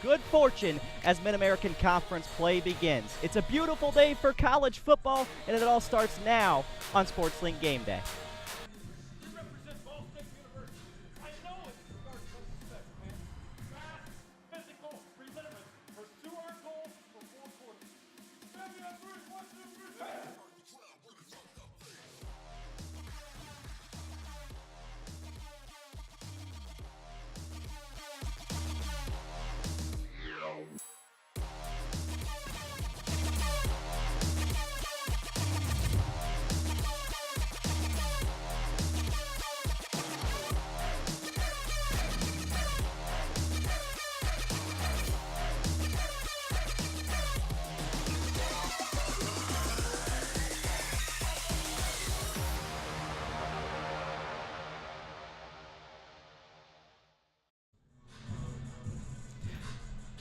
good fortune as Mid-American Conference play begins. It's a beautiful day for college football, and it all starts now on Sports Link Game Day.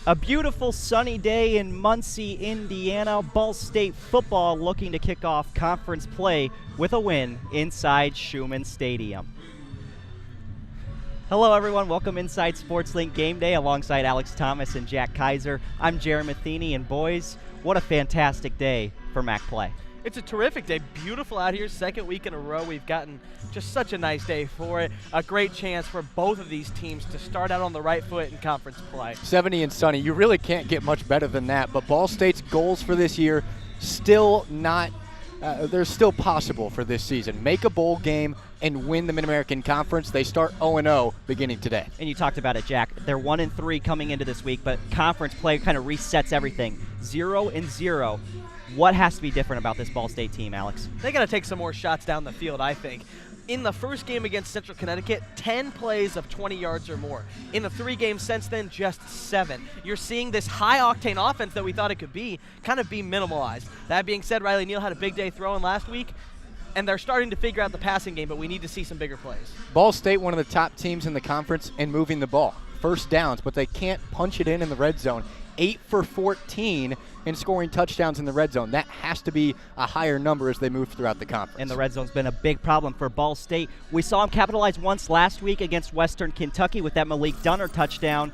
A beautiful sunny day in Muncie, Indiana. Ball State football looking to kick off conference play with a win inside Schumann Stadium. Hello everyone, welcome inside Sports Link Game Day alongside Alex Thomas and Jack Kizer. I'm Jarin Matheny, and boys, what a fantastic day for MAC play. It's a terrific day. Beautiful out here. Second week in a row. We've gotten just such a nice day for it. A great chance for both of these teams to start out on the right foot in conference play. 70 and sunny. You really can't get much better than that. But Ball State's goals for this year still not they're still possible for this season. Make a bowl game and win the Mid-American Conference. They start 0-0 beginning today. And you talked about it, Jack. They're 1-3 coming into this week, but conference play kind of resets everything. 0-0. What has to be different about this Ball State team, Alex? They got to take some more shots down the field, I think. In the first game against Central Connecticut, 10 plays of 20 yards or more. In the 3 games since then, just 7. You're seeing this high-octane offense that we thought it could be kind of be minimalized. That being said, Riley Neal had a big day throwing last week, and they're starting to figure out the passing game, but we need to see some bigger plays. Ball State, one of the top teams in the conference in moving the ball. First downs, but they can't punch it in the red zone. 8 for 14 in scoring touchdowns in the red zone. That has to be a higher number as they move throughout the conference. And the red zone's been a big problem for Ball State. We saw them capitalize once last week against Western Kentucky with that Malik Dunner touchdown,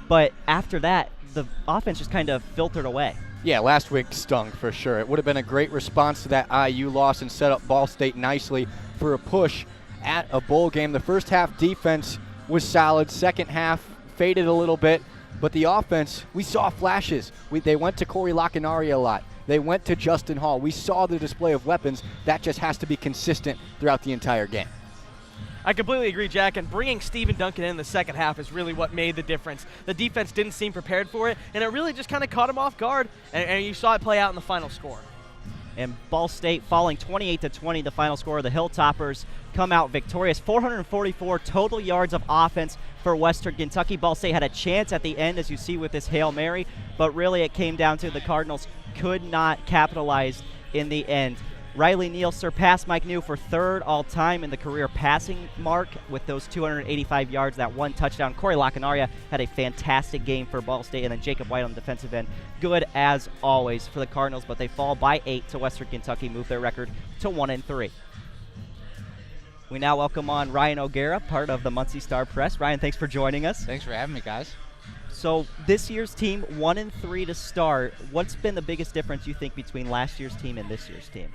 but after that, the offense just kind of filtered away. Yeah, last week stung for sure. It would have been a great response to that IU loss and set up Ball State nicely for a push at a bowl game. The first half defense was solid. Second half faded a little bit. But the offense, we saw flashes. They went to Corey Lockenari a lot. They went to Justin Hall. We saw the display of weapons. That just has to be consistent throughout the entire game. I completely agree, Jack, and bringing Steven Duncan in the second half is really what made the difference. The defense didn't seem prepared for it, and it really just kind of caught him off guard, and you saw it play out in the final score. And Ball State falling 28-20, the final score. The Hilltoppers come out victorious. 444 total yards of offense for Western Kentucky. Ball State had a chance at the end, as you see with this Hail Mary, but really it came down to the Cardinals could not capitalize in the end. Riley Neal surpassed Mike New for 3rd all-time in the career passing mark with those 285 yards, that 1 touchdown. Corey Lockenaria had a fantastic game for Ball State, and then Jacob White on the defensive end. Good as always for the Cardinals, but they fall by 8 to Western Kentucky, move their record to 1-3. We now welcome on Ryan O'Gara, part of the Muncie Star Press. Ryan, thanks for joining us. Thanks for having me, guys. So this year's team, 1-3 to start. What's been the biggest difference you think between last year's team and this year's team?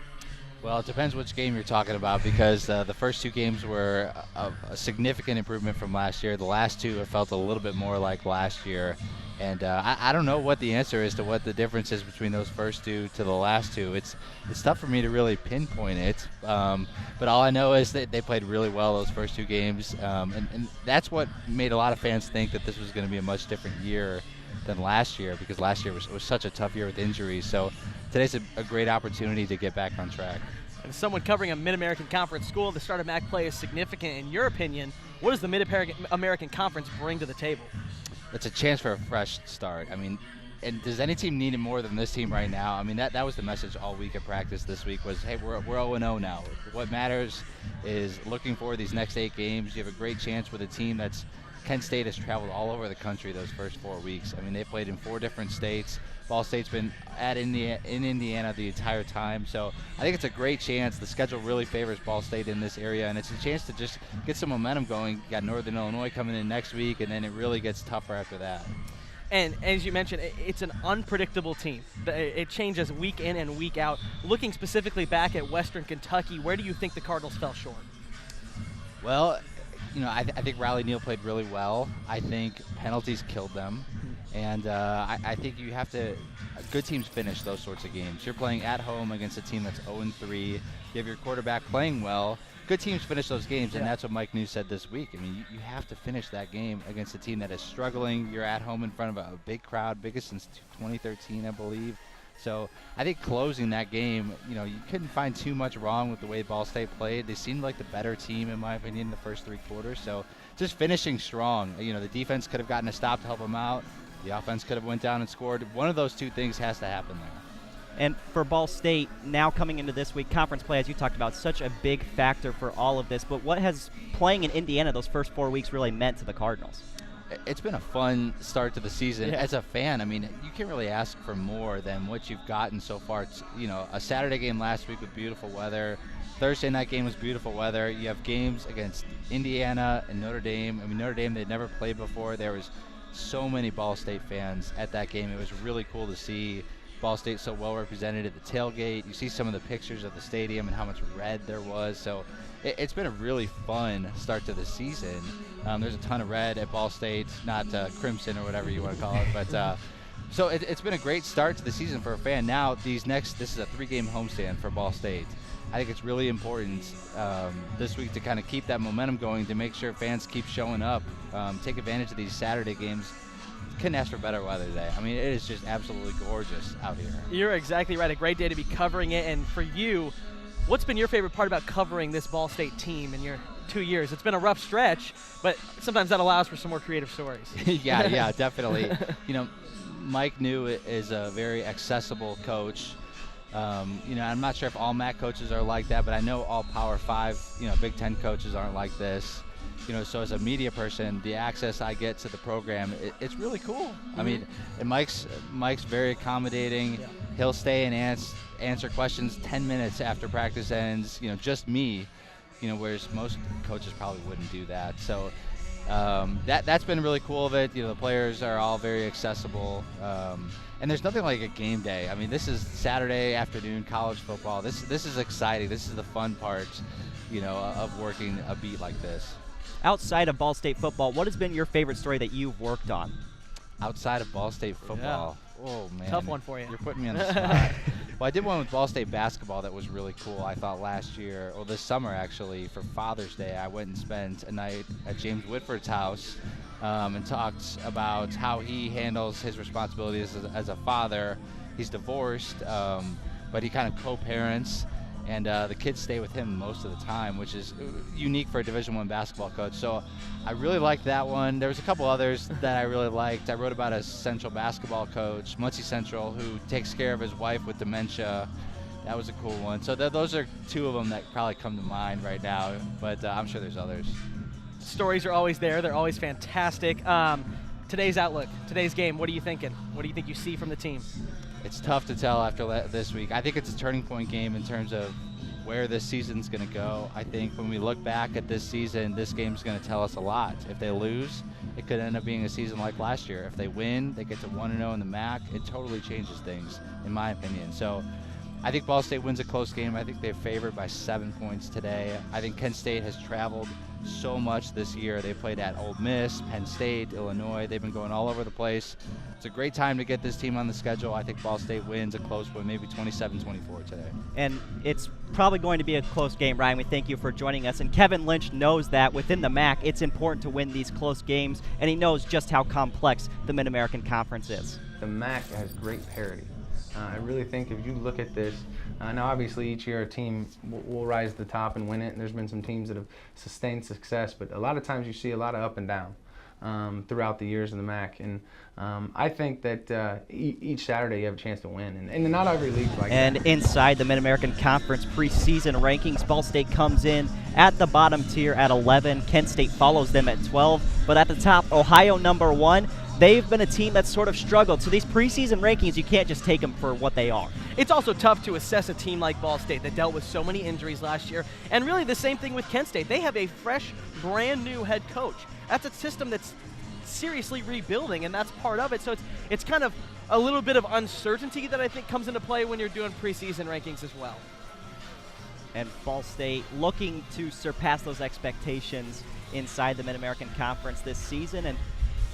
Well, it depends which game you're talking about, because the first 2 games were a significant improvement from last year. The last 2 have felt a little bit more like last year. And I don't know what the answer is to what the difference is between those first 2 to the last 2. It's tough for me to really pinpoint it. But all I know is that they played really well those first 2 games. And that's what made a lot of fans think that this was going to be a much different year than last year, because last year was such a tough year with injuries. So today's a great opportunity to get back on track. And as someone covering a Mid-American Conference school, the start of MAC play is significant. In your opinion, what does the Mid-American Conference bring to the table? It's a chance for a fresh start. I mean, and does any team need it more than this team right now? I mean, that was the message all week at practice this week was, hey, we're 0-0 now. What matters is looking forward these next 8 games. You have a great chance with a team that's Kent State has traveled all over the country those first 4 weeks. I mean, they played in 4 different states. Ball State's been in Indiana the entire time. So I think it's a great chance. The schedule really favors Ball State in this area, and it's a chance to just get some momentum going. You got Northern Illinois coming in next week, and then it really gets tougher after that. And as you mentioned, it's an unpredictable team. It changes week in and week out. Looking specifically back at Western Kentucky, where do you think the Cardinals fell short? Well, I think Riley Neal played really well. I think penalties killed them. And I think you have to – good teams finish those sorts of games. You're playing at home against a team that's 0-3. You have your quarterback playing well. Good teams finish those games, and that's what Mike New said this week. I mean, you have to finish that game against a team that is struggling. You're at home in front of a big crowd, biggest since 2013, I believe. So I think closing that game, you couldn't find too much wrong with the way Ball State played. They seemed like the better team, in my opinion, in the first 3 quarters. So just finishing strong. The defense could have gotten a stop to help them out. The offense could have went down and scored. One of those two things has to happen there. And for Ball State, now coming into this week, conference play, as you talked about, such a big factor for all of this. But what has playing in Indiana those first 4 weeks really meant to the Cardinals? It's been a fun start to the season. As a fan, I mean, you can't really ask for more than what you've gotten so far. It's, a Saturday game last week with beautiful weather. Thursday night game was beautiful weather. You have games against Indiana and Notre Dame. I mean, Notre Dame, they'd never played before. There was so many Ball State fans at that game. It was really cool to see Ball State so well represented at the tailgate. You see some of the pictures of the stadium and how much red there was. So it's been a really fun start to the season. There's a ton of red at Ball State, not crimson or whatever you want to call it. But so it's been a great start to the season for a fan. Now this is a 3-game homestand for Ball State. I think it's really important this week to kind of keep that momentum going, to make sure fans keep showing up, take advantage of these Saturday games. Couldn't ask for better weather today. I mean, it is just absolutely gorgeous out here. You're exactly right. A great day to be covering it. And for you, what's been your favorite part about covering this Ball State team in your 2 years? It's been a rough stretch, but sometimes that allows for some more creative stories. Yeah, definitely. Mike New is a very accessible coach. I'm not sure if all MAC coaches are like that, but I know all Power 5, Big Ten coaches aren't like this. So as a media person, the access I get to the program, it's really cool. Mm-hmm. I mean, and Mike's very accommodating. Yeah. He'll stay and answer questions 10 minutes after practice ends. Just me. Whereas most coaches probably wouldn't do that. So that's been really cool of it. The players are all very accessible. And there's nothing like a game day. I mean, this is Saturday afternoon college football. This is exciting. This is the fun part, of working a beat like this. Outside of Ball State football, what has been your favorite story that you've worked on? Outside of Ball State football? Yeah. Oh, man. Tough one for you. You're putting me on the spot. Well, I did one with Ball State basketball that was really cool, I thought, last year, or this summer, actually, for Father's Day. I went and spent a night at James Whitford's house and talked about how he handles his responsibilities as a father. He's divorced, but he kind of co-parents. And the kids stay with him most of the time, which is unique for a Division I basketball coach. So I really liked that one. There was a couple others that I really liked. I wrote about a Central basketball coach, Muncie Central, who takes care of his wife with dementia. That was a cool one. So those are 2 of them that probably come to mind right now, but I'm sure there's others. Stories are always there. They're always fantastic. Today's outlook, today's game, what are you thinking? What do you think you see from the team? It's tough to tell after this week. I think it's a turning point game in terms of where this season's going to go. I think when we look back at this season, this game's going to tell us a lot. If they lose, it could end up being a season like last year. If they win, they get to 1-0 in the MAC. It totally changes things, in my opinion. So I think Ball State wins a close game. I think they're favored by 7 points today. I think Kent State has traveled so much this year. They played at Ole Miss, Penn State, Illinois. They've been going all over the place. It's a great time to get this team on the schedule. I think Ball State wins a close one, maybe 27-24 today. And it's probably going to be a close game, Ryan. We thank you for joining us. And Kevin Lynch knows that within the MAC, it's important to win these close games, and he knows just how complex the Mid-American Conference is. The MAC has great parity. I really think if you look at this, now obviously each year a team will rise to the top and win it, and there's been some teams that have sustained success, but a lot of times you see a lot of up and down throughout the years in the MAC, and I think that each Saturday you have a chance to win, and not every league's like and that. And inside the Mid-American Conference preseason rankings, Ball State comes in at the bottom tier at 11. Kent State follows them at 12, but at the top, Ohio number 1. They've been a team that's sort of struggled. So these preseason rankings, you can't just take them for what they are. It's also tough to assess a team like Ball State that dealt with so many injuries last year. And really the same thing with Kent State. They have a fresh, brand new head coach. That's a system that's seriously rebuilding, and that's part of it. So it's kind of a little bit of uncertainty that I think comes into play when you're doing preseason rankings as well. And Ball State looking to surpass those expectations inside the Mid-American Conference this season. And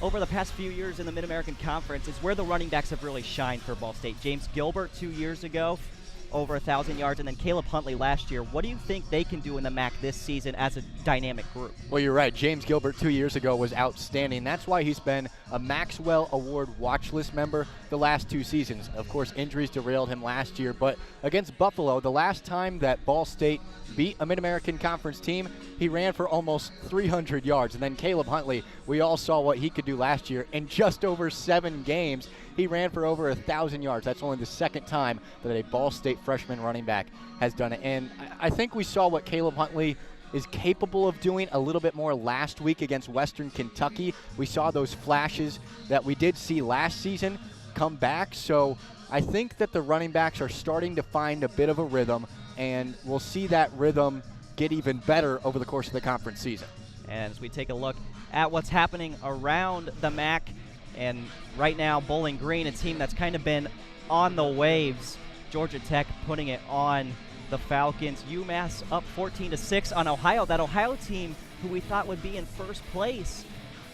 over the past few years in the Mid-American Conference is where the running backs have really shined for Ball State. James Gilbert 2 years ago, over 1,000 yards, and then Caleb Huntley last year. What do you think they can do in the MAC this season as a dynamic group? Well, you're right. James Gilbert 2 years ago was outstanding. That's why he's been a Maxwell Award watch list member the last 2 seasons. Of course, injuries derailed him last year, but against Buffalo, the last time that Ball State beat a Mid-American Conference team, he ran for almost 300 yards. And then Caleb Huntley, we all saw what he could do last year. In just over 7 games, he ran for over 1,000 yards. That's only the second time that a Ball State freshman running back has done it. And I think we saw what Caleb Huntley is capable of doing a little bit more last week against Western Kentucky. We saw those flashes that we did see last season come back. So I think that the running backs are starting to find a bit of a rhythm, and we'll see that rhythm get even better over the course of the conference season. And as we take a look at what's happening around the MAC, and right now Bowling Green, a team that's kind of been on the waves. Georgia Tech putting it on the Falcons. UMass up 14-6 on Ohio. That Ohio team who we thought would be in first place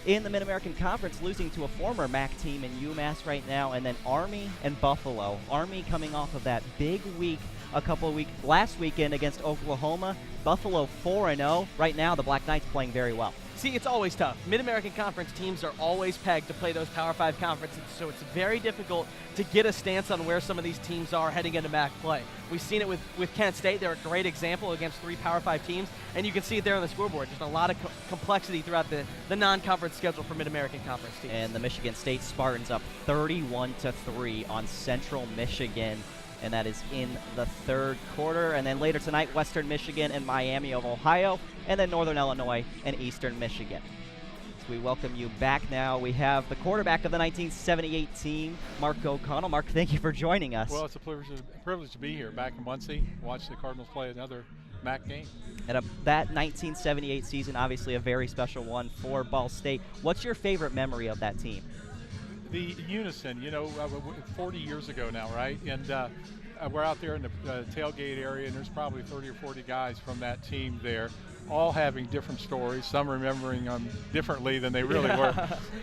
in the Mid-American Conference, losing to a former MAC team in UMass right now. And then Army and Buffalo. Army coming off of that big week last weekend against Oklahoma. Buffalo 4-0. Right now the Black Knights playing very well. See, it's always tough. Mid-American Conference teams are always pegged to play those Power 5 conferences, so it's very difficult to get a stance on where some of these teams are heading into MAC play. We've seen it with Kent State. They're a great example against 3 Power 5 teams, and you can see it there on the scoreboard. Just a lot of complexity throughout the non-conference schedule for Mid-American Conference teams. And the Michigan State Spartans up 31-3 on Central Michigan, and that is in the third quarter. And then later tonight, Western Michigan and Miami of Ohio, and then Northern Illinois and Eastern Michigan. So we welcome you back now. We have the quarterback of the 1978 team, Mark O'Connell. Mark, thank you for joining us. Well, it's a privilege to be here back in Muncie, watch the Cardinals play another MAC game. And that 1978 season, obviously a very special one for Ball State. What's your favorite memory of that team? The unison, 40 years ago now, right? And we're out there in the tailgate area, and there's probably 30 or 40 guys from that team there, all having different stories, some remembering them differently than they really were.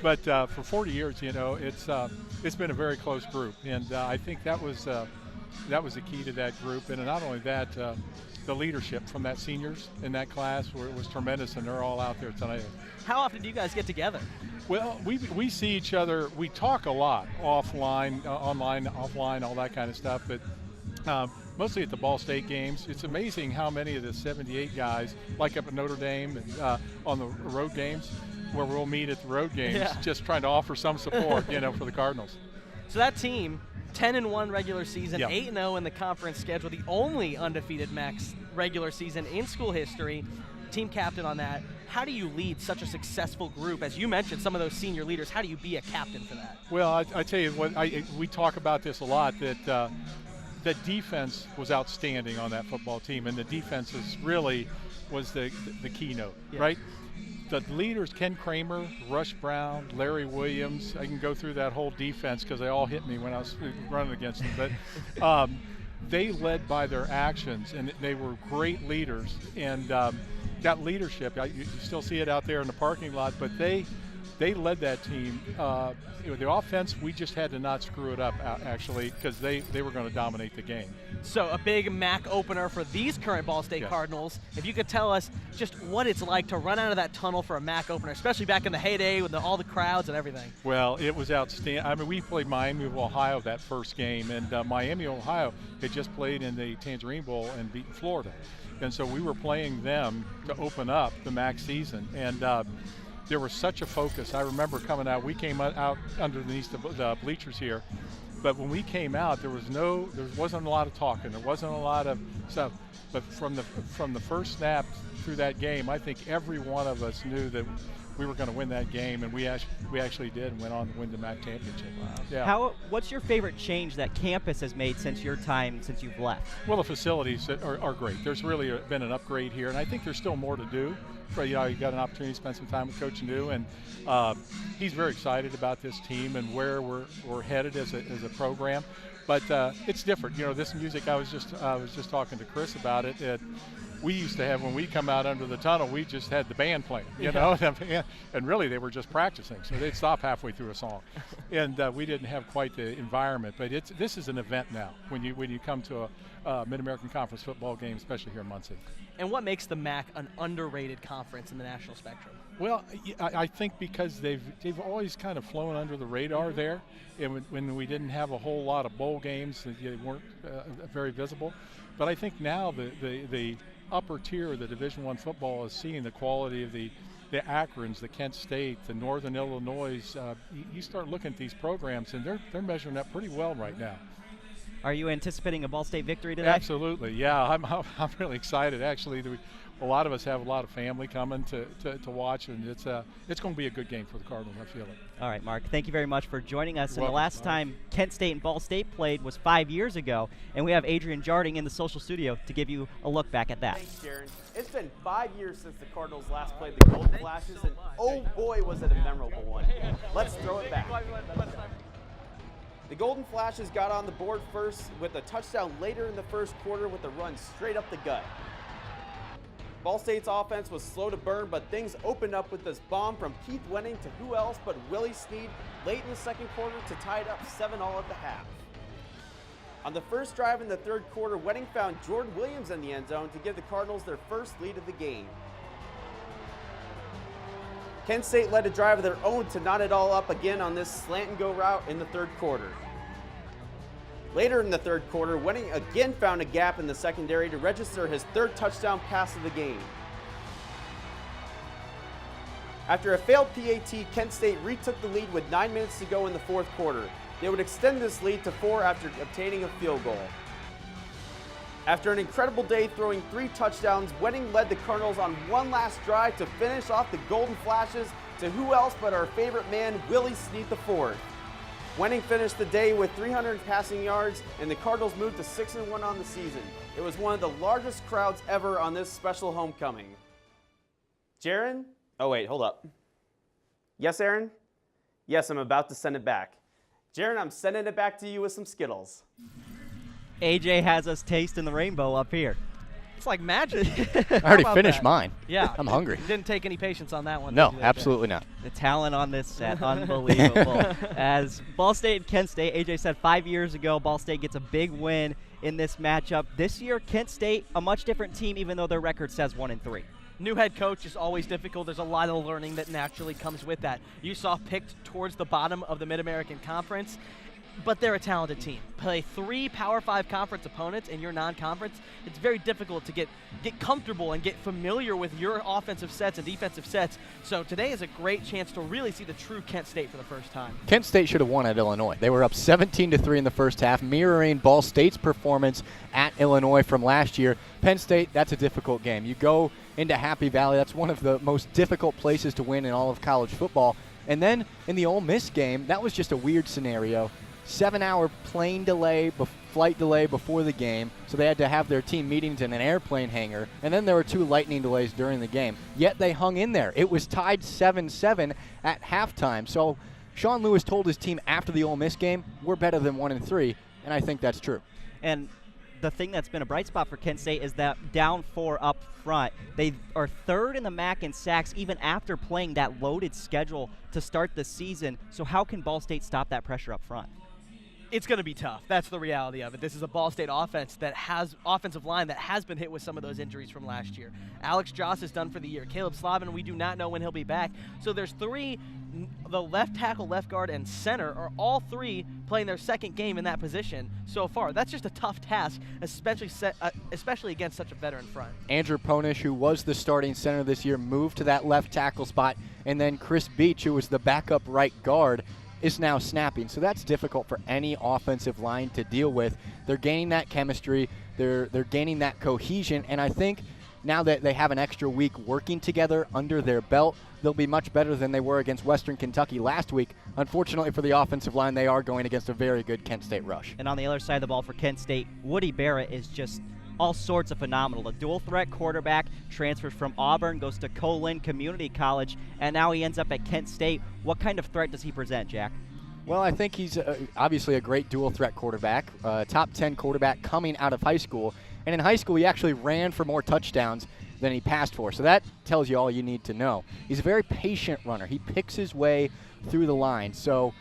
But for 40 years, it's been a very close group, and I think that was the key to that group. And not only that, the leadership from that seniors in that class was tremendous, and they're all out there tonight. How often do you guys get together? Well, we see each other. We talk a lot offline, online, offline, all that kind of stuff. But mostly at the Ball State games. It's amazing how many of the 78 guys, like up at Notre Dame and on the road games, where we'll meet at the road games, just trying to offer some support, for the Cardinals. So that team, 10-1 regular season, Yep. 8-0 in the conference schedule, the only undefeated MAC regular season in school history. Team captain on that. How do you lead such a successful group? As you mentioned, some of those senior leaders, how do you be a captain for that? Well, I tell you what, we talk about this a lot, that the defense was outstanding on that football team, and the defense really was the keynote, right? The leaders, Ken Kramer, Rush Brown, Larry Williams, I can go through that whole defense because they all hit me when I was running against them. But they led by their actions, and they were great leaders. And that leadership, you still see it out there in the parking lot, but they led that team. The offense, we just had to not screw it up, actually, because they were going to dominate the game. So a big MAC opener for these current Ball State Cardinals. If you could tell us just what it's like to run out of that tunnel for a MAC opener, especially back in the heyday with all the crowds and everything. Well, it was outstanding. I mean, we played Miami of Ohio that first game, and Miami of Ohio had just played in the Tangerine Bowl and beaten Florida. And so we were playing them to open up the MAC season. And there was such a focus. I remember coming out, we came out underneath the bleachers here, but when we came out, there wasn't a lot of talking, there wasn't a lot of stuff, but from the first snap through that game, I think every one of us knew that we were going to win that game, and we actually did and went on to win the MAC championship. Wow. Yeah. What's your favorite change that campus has made since you've left? Well, the facilities are great. There's really been an upgrade here, and I think there's still more to do. You got an opportunity to spend some time with Coach New, and he's very excited about this team and where we're headed as a program. But it's different. This music, I was just talking to Chris about it. We used to have, when we come out under the tunnel, we just had the band playing, you know, and really they were just practicing, so they'd stop halfway through a song, and we didn't have quite the environment. But this is an event now when you come to a Mid-American Conference football game, especially here in Muncie. And what makes the MAC an underrated conference in the national spectrum? Well, I think because they've always kind of flown under the radar there, and when we didn't have a whole lot of bowl games, they weren't very visible. But I think now the upper tier of the Division I football is seeing the quality of the Akrons, the Kent State, the Northern Illinois. You start looking at these programs, and they're measuring up pretty well right now. Are you anticipating a Ball State victory today? Absolutely, yeah. I'm really excited. Actually, a lot of us have a lot of family coming to watch, and it's going to be a good game for the Cardinals. I feel it. All right, Mark. Thank you very much for joining us. You're and the welcome. last time Kent State and Ball State played was 5 years ago, and we have Adrian Jarin in the social studio to give you a look back at that. Thanks, Jarin. It's been 5 years since the Cardinals last played the Golden Flashes, and oh boy, was it a memorable one. Let's throw it back. The Golden Flashes got on the board first with a touchdown later in the first quarter with a run straight up the gut. Ball State's offense was slow to burn, but things opened up with this bomb from Keith Wenning to who else but Willie Snead late in the second quarter to tie it up 7-all at the half. On the first drive in the third quarter, Wenning found Jordan Williams in the end zone to give the Cardinals their first lead of the game. Kent State led a drive of their own to knot it all up again on this slant and go route in the third quarter. Later in the third quarter, Wenning again found a gap in the secondary to register his third touchdown pass of the game. After a failed PAT, Kent State retook the lead with 9 minutes to go in the fourth quarter. They would extend this lead to 4 after obtaining a field goal. After an incredible day throwing 3 touchdowns, Wenning led the Cardinals on one last drive to finish off the Golden Flashes to who else but our favorite man, Willie Snead IV. Wenning finished the day with 300 passing yards, and the Cardinals moved to 6-1 on the season. It was one of the largest crowds ever on this special homecoming. Jarin? Oh wait, hold up. Yes, Erinn? Yes, I'm about to send it back. Jarin, I'm sending it back to you with some Skittles. AJ has us tasting the rainbow up here. It's like magic. I already finished mine. Yeah. I'm hungry. Didn't take any patience on that one. No, did you, absolutely not. The talent on this set, unbelievable. As Ball State and Kent State, AJ said 5 years ago, Ball State gets a big win in this matchup. This year, Kent State, a much different team, even though their record says 1-3. New head coach is always difficult. There's a lot of learning that naturally comes with that. You saw picked towards the bottom of the Mid-American Conference, but they're a talented team. Play 3 Power 5 conference opponents in your non-conference. It's very difficult to get comfortable and get familiar with your offensive sets and defensive sets. So today is a great chance to really see the true Kent State for the first time. Kent State should have won at Illinois. They were up 17-3 in the first half, mirroring Ball State's performance at Illinois from last year. Penn State, that's a difficult game. You go into Happy Valley, that's one of the most difficult places to win in all of college football. And then in the Ole Miss game, that was just a weird scenario. 7-hour flight delay before the game, so they had to have their team meetings in an airplane hangar, and then there were 2 lightning delays during the game. Yet they hung in there. It was tied 7-7 at halftime. So Sean Lewis told his team after the Ole Miss game, we're better than 1-3, and I think that's true. And the thing that's been a bright spot for Kent State is that down 4 up front. They are 3rd in the MAC in sacks even after playing that loaded schedule to start the season. So how can Ball State stop that pressure up front? It's going to be tough. That's the reality of it. This is a Ball State offensive line that has been hit with some of those injuries from last year. Alex Joss is done for the year. Caleb Slavin, we do not know when he'll be back. So there's 3, the left tackle, left guard, and center are all 3 playing their second game in that position so far. That's just a tough task, especially against such a veteran front. Andrew Ponish, who was the starting center this year, moved to that left tackle spot, and then Chris Beach, who was the backup right guard, is now snapping. So that's difficult for any offensive line to deal with. They're gaining that chemistry, they're gaining that cohesion, and I think now that they have an extra week working together under their belt, they'll be much better than they were against Western Kentucky last week. Unfortunately for the offensive line, they are going against a very good Kent State rush. And on the other side of the ball for Kent State, Woody Barrett is just all sorts of phenomenal. A dual threat quarterback, transfers from Auburn, goes to Colin Community College, and now he ends up at Kent State. What kind of threat does he present, Jack? Well, I think he's obviously a great dual threat quarterback, top 10 quarterback coming out of high school. And in high school, he actually ran for more touchdowns than he passed for. So that tells you all you need to know. He's a very patient runner. He picks his way through the line. So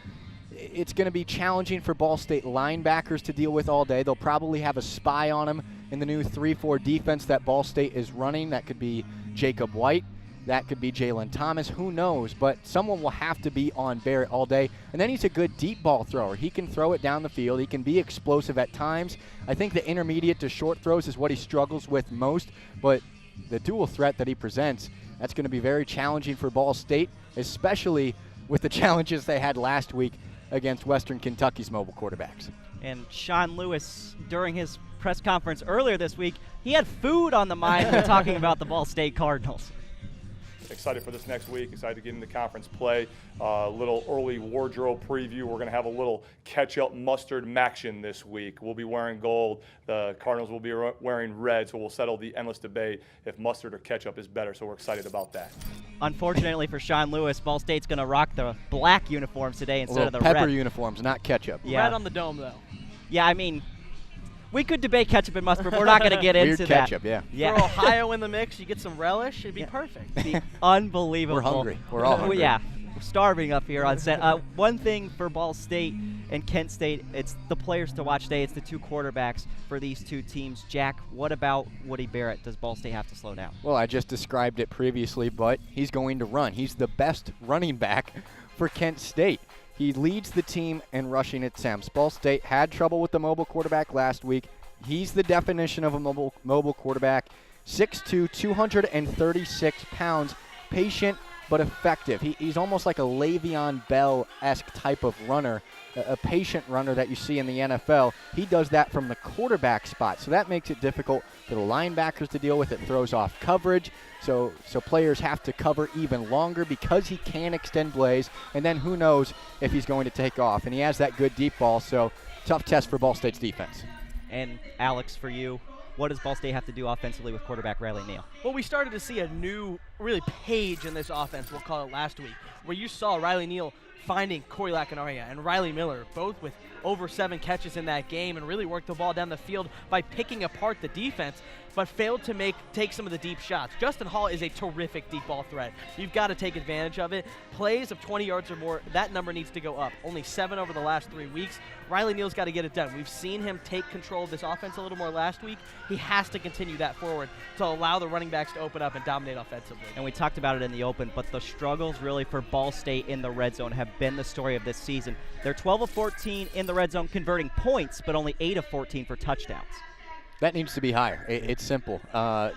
it's going to be challenging for Ball State linebackers to deal with all day. They'll probably have a spy on him in the new 3-4 defense that Ball State is running. That could be Jacob White. That could be Jalen Thomas. Who knows? But someone will have to be on Barrett all day. And then he's a good deep ball thrower. He can throw it down the field. He can be explosive at times. I think the intermediate to short throws is what he struggles with most. But the dual threat that he presents, that's going to be very challenging for Ball State, especially with the challenges they had last week against Western Kentucky's mobile quarterbacks. And Sean Lewis, during his press conference earlier this week, he had food on the mind when talking about the Ball State Cardinals. Excited for this next week, excited to get into conference play. A little early wardrobe preview. We're going to have a little ketchup mustard maction this week. We'll be wearing gold. The Cardinals will be wearing red, so we'll settle the endless debate if mustard or ketchup is better, so we're excited about that. Unfortunately for Sean Lewis, Ball State's going to rock the black uniforms today instead of the pepper red. uniforms, not ketchup. Yeah. Red on the dome, though. Yeah, I mean, we could debate ketchup and mustard, but we're not going to get into Weird that. ketchup, yeah. Throw Ohio in the mix, you get some relish, it'd be perfect. Be unbelievable. We're hungry. We're all hungry. Yeah, we're starving up here on set. One thing for Ball State and Kent State, it's the players to watch today. It's the two quarterbacks for these two teams. Jack, what about Woody Barrett? Does Ball State have to slow down? Well, I just described it previously, but he's going to run. He's the best running back for Kent State. He leads the team in rushing attempts. Ball State had trouble with the mobile quarterback last week. He's the definition of a mobile quarterback. 6'2", 236 pounds, patient but effective. He's almost like a Le'Veon Bell-esque type of runner, a patient runner that you see in the NFL. He does that from the quarterback spot, so that makes it difficult for the linebackers to deal with. It throws off coverage, so players have to cover even longer because he can extend plays, and then who knows if he's going to take off. And he has that good deep ball, so tough test for Ball State's defense. And Alex, for you, what does Ball State have to do offensively with quarterback Riley Neal? Well, we started to see a new, really, page in this offense, we'll call it last week, where you saw Riley Neal finding Corey Lacanaria and Riley Miller, both with over 7 catches in that game, and really worked the ball down the field by picking apart the defense, but failed to take some of the deep shots. Justin Hall is a terrific deep ball threat. You've got to take advantage of it. Plays of 20 yards or more, that number needs to go up. Only 7 over the last 3 weeks. Riley Neal's got to get it done. We've seen him take control of this offense a little more last week. He has to continue that forward to allow the running backs to open up and dominate offensively. And we talked about it in the open, but the struggles really for Ball State in the red zone have been the story of this season. They're 12 of 14 in the red zone converting points, but only 8 of 14 for touchdowns. That needs to be higher. It's simple.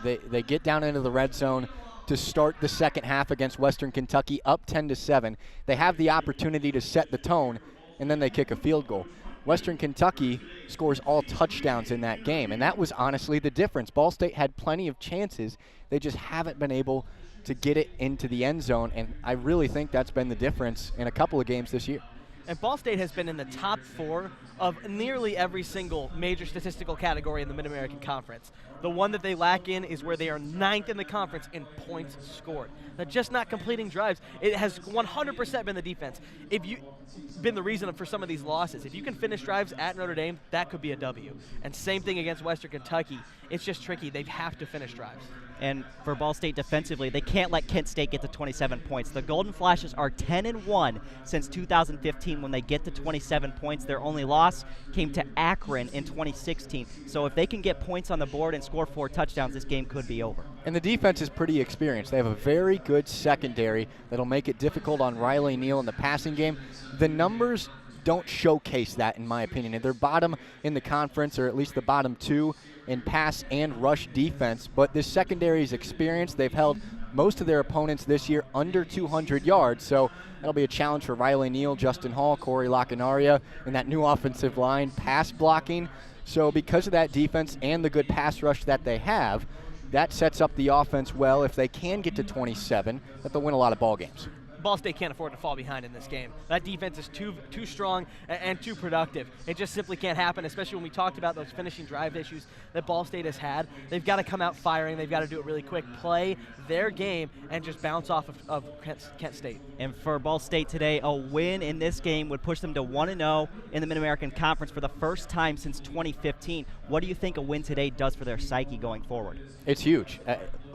They get down into the red zone to start the second half against Western Kentucky, up 10-7. They have the opportunity to set the tone, and then they kick a field goal. Western Kentucky scores all touchdowns in that game, and that was honestly the difference. Ball State had plenty of chances. They just haven't been able to get it into the end zone, and I really think that's been the difference in a couple of games this year. And Ball State has been in the top 4 of nearly every single major statistical category in the Mid-American Conference. The one that they lack in is where they are 9th in the conference in points scored. They're just not completing drives. It has 100% been the defense. Been the reason for some of these losses. If you can finish drives at Notre Dame, that could be a W. And same thing against Western Kentucky. It's just tricky. They have to finish drives. And for Ball State defensively, they can't let Kent State get to 27 points. The Golden Flashes are 10-1 since 2015 when they get to 27 points. Their only loss came to Akron in 2016. So if they can get points on the board and score 4 touchdowns, this game could be over. And the defense is pretty experienced. They have a very good secondary that'll make it difficult on Riley Neal in the passing game. The numbers don't showcase that, in my opinion. They're bottom in the conference, or at least the bottom 2 in pass and rush defense, but this secondary is experienced. They've held most of their opponents this year under 200 yards, so that'll be a challenge for Riley Neal, Justin Hall, Corey Lacanaria, and that new offensive line pass blocking. So because of that defense and the good pass rush that they have, that sets up the offense well. If they can get to 27, that they'll win a lot of ball games. Ball State can't afford to fall behind in this game. That defense is too strong and too productive. It just simply can't happen, especially when we talked about those finishing drive issues that Ball State has had. They've got to come out firing. They've got to do it really quick, play their game, and just bounce off of Kent State. And for Ball State today, a win in this game would push them to 1-0 in the Mid-American Conference for the first time since 2015. What do you think a win today does for their psyche going forward? It's huge.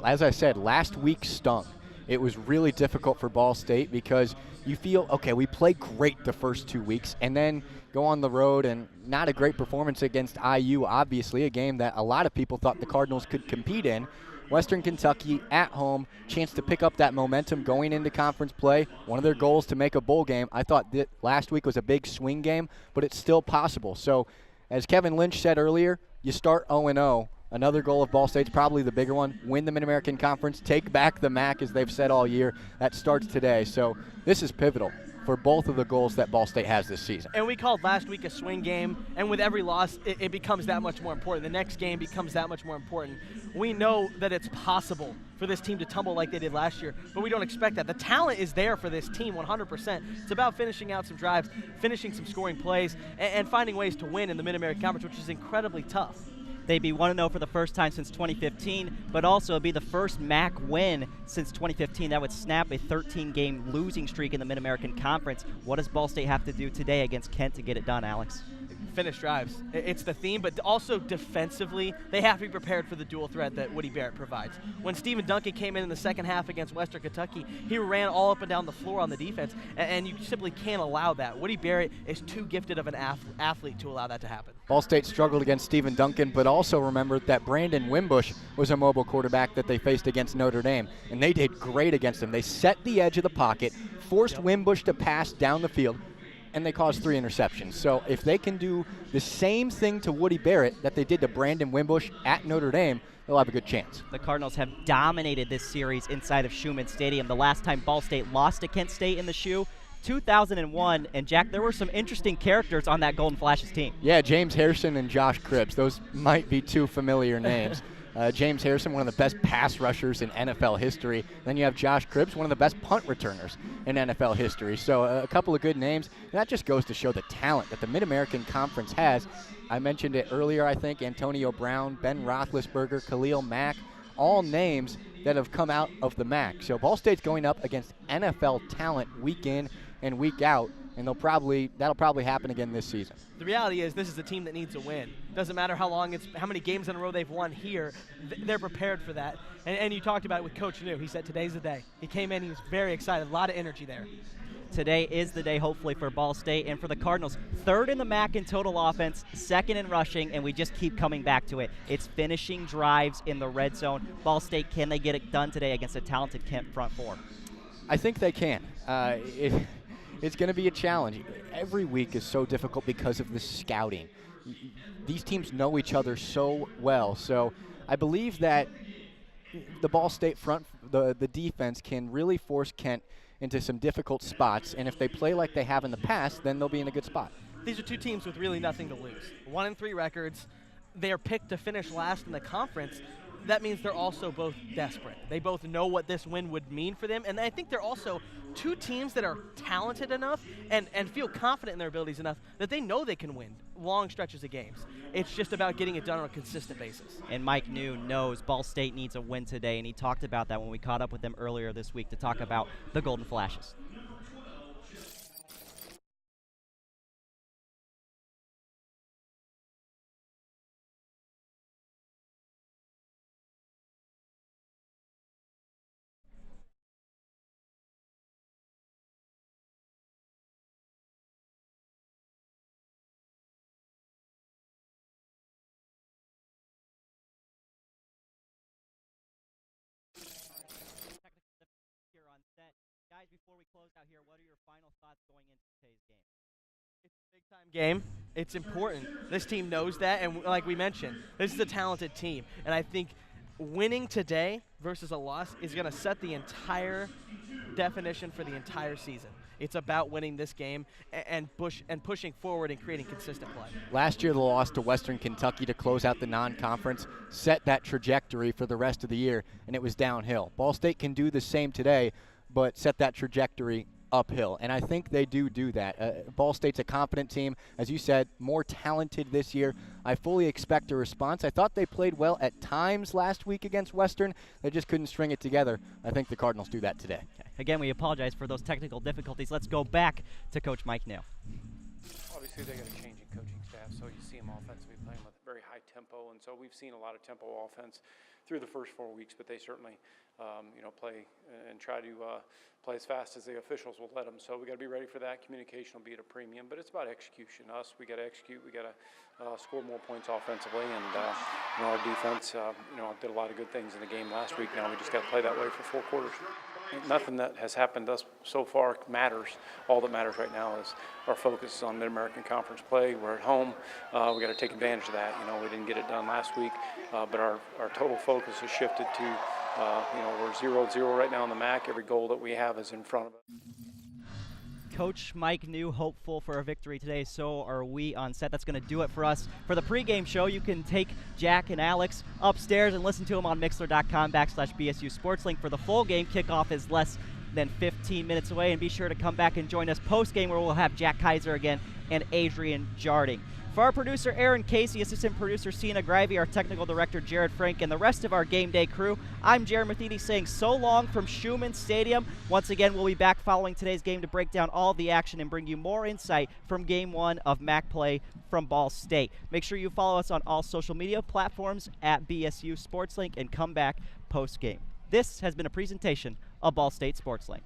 As I said, last week stung. It was really difficult for Ball State because you feel, okay, we played great the first 2 weeks and then go on the road and not a great performance against IU, obviously, a game that a lot of people thought the Cardinals could compete in. Western Kentucky at home, chance to pick up that momentum going into conference play. One of their goals to make a bowl game. I thought that last week was a big swing game, but it's still possible. So as Kevin Lynch said earlier, you start 0-0. Another goal of Ball State's probably the bigger one. Win the Mid-American Conference, take back the MAC, as they've said all year. That starts today. So this is pivotal for both of the goals that Ball State has this season. And we called last week a swing game, and with every loss, it becomes that much more important. The next game becomes that much more important. We know that it's possible for this team to tumble like they did last year, but we don't expect that. The talent is there for this team 100%. It's about finishing out some drives, finishing some scoring plays, and finding ways to win in the Mid-American Conference, which is incredibly tough. They'd be 1-0 for the first time since 2015, but also it'd be the first MAC win since 2015. That would snap a 13-game losing streak in the Mid-American Conference. What does Ball State have to do today against Kent to get it done, Alex? Finish drives. It's the theme, but also defensively, they have to be prepared for the dual threat that Woody Barrett provides. When Stephen Duncan came in the second half against Western Kentucky, he ran all up and down the floor on the defense, and you simply can't allow that. Woody Barrett is too gifted of an athlete to allow that to happen. Ball State struggled against Stephen Duncan, but also remember that Brandon Wimbush was a mobile quarterback that they faced against Notre Dame, and they did great against him. They set the edge of the pocket, forced Wimbush to pass down the field, and they caused 3 interceptions. So if they can do the same thing to Woody Barrett that they did to Brandon Wimbush at Notre Dame, they'll have a good chance. The Cardinals have dominated this series inside of Schumann Stadium. The last time Ball State lost to Kent State in the shoe, 2001, and Jack, there were some interesting characters on that Golden Flashes team. Yeah, James Harrison and Josh Cribbs. Those might be 2 familiar names. James Harrison, one of the best pass rushers in NFL history. Then you have Josh Cribbs, one of the best punt returners in NFL history. So a couple of good names. And that just goes to show the talent that the Mid-American Conference has. I mentioned it earlier, I think, Antonio Brown, Ben Roethlisberger, Khalil Mack, all names that have come out of the MAC. So Ball State's going up against NFL talent week in and week out, and that'll probably happen again this season. The reality is this is a team that needs a win. Doesn't matter how many games in a row they've won here, they're prepared for that. And you talked about it with Coach New. He said today's the day. He came in, he was very excited, a lot of energy there. Today is the day, hopefully, for Ball State and for the Cardinals. 3rd in the MAC in total offense, 2nd in rushing, and we just keep coming back to it. It's finishing drives in the red zone. Ball State, can they get it done today against a talented Kent front 4? I think they can. It's going to be a challenge. Every week is so difficult because of the scouting. These teams know each other so well. So I believe that the Ball State front, the defense, can really force Kent into some difficult spots. And if they play like they have in the past, then they'll be in a good spot. These are 2 teams with really nothing to lose. 1-3 records. They are picked to finish last in the conference. That means they're also both desperate. They both know what this win would mean for them, and I think they're also 2 teams that are talented enough and feel confident in their abilities enough that they know they can win long stretches of games. It's just about getting it done on a consistent basis. And Mike New knows Ball State needs a win today, and he talked about that when we caught up with him earlier this week to talk about the Golden Flashes. Guys, before we close out here, what are your final thoughts going into today's game? It's a big-time game. It's important. This team knows that, and like we mentioned, this is a talented team. And I think winning today versus a loss is going to set the entire definition for the entire season. It's about winning this game and pushing forward and creating consistent play. Last year, the loss to Western Kentucky to close out the non-conference set that trajectory for the rest of the year, and it was downhill. Ball State can do the same today, but set that trajectory uphill, and I think they do that. Ball State's a confident team. As you said, more talented this year. I fully expect a response. I thought they played well at times last week against Western. They just couldn't string it together. I think the Cardinals do that today. Okay. Again, we apologize for those technical difficulties. Let's go back to Coach Mike New. Obviously, they got a changing coaching staff, so you see them offensively playing with very high tempo, and so we've seen a lot of tempo offense through the first 4 weeks, but they certainly, play and try to play as fast as the officials will let them. So we got to be ready for that. Communication will be at a premium, but it's about execution. We got to execute. We got to score more points offensively, and our defense, did a lot of good things in the game last week. Now we just got to play that way for 4 quarters. Nothing that has happened thus so far matters. All that matters right now is our focus on Mid-American Conference play. We're at home. We got to take advantage of that. We didn't get it done last week, but our total focus has shifted to, we're 0-0 right now in the MAC. Every goal that we have is in front of us. Coach Mike New hopeful for a victory today. So are we on set. That's going to do it for us. For the pregame show, you can take Jack and Alex upstairs and listen to them on Mixler.com/BSU Sports Link. For the full game, kickoff is less than 15 minutes away. And be sure to come back and join us post-game where we'll have Jack Kizer again and Adrian Jarin. For our producer, Erinn Casey, assistant producer, Sina Grivey, our technical director, Jared Frank, and the rest of our game day crew, I'm Jarin Matheny saying so long from Schumann Stadium. Once again, we'll be back following today's game to break down all the action and bring you more insight from Game 1 of MAC play from Ball State. Make sure you follow us on all social media platforms at BSU Sports Link and come back post-game. This has been a presentation of Ball State Sports Link.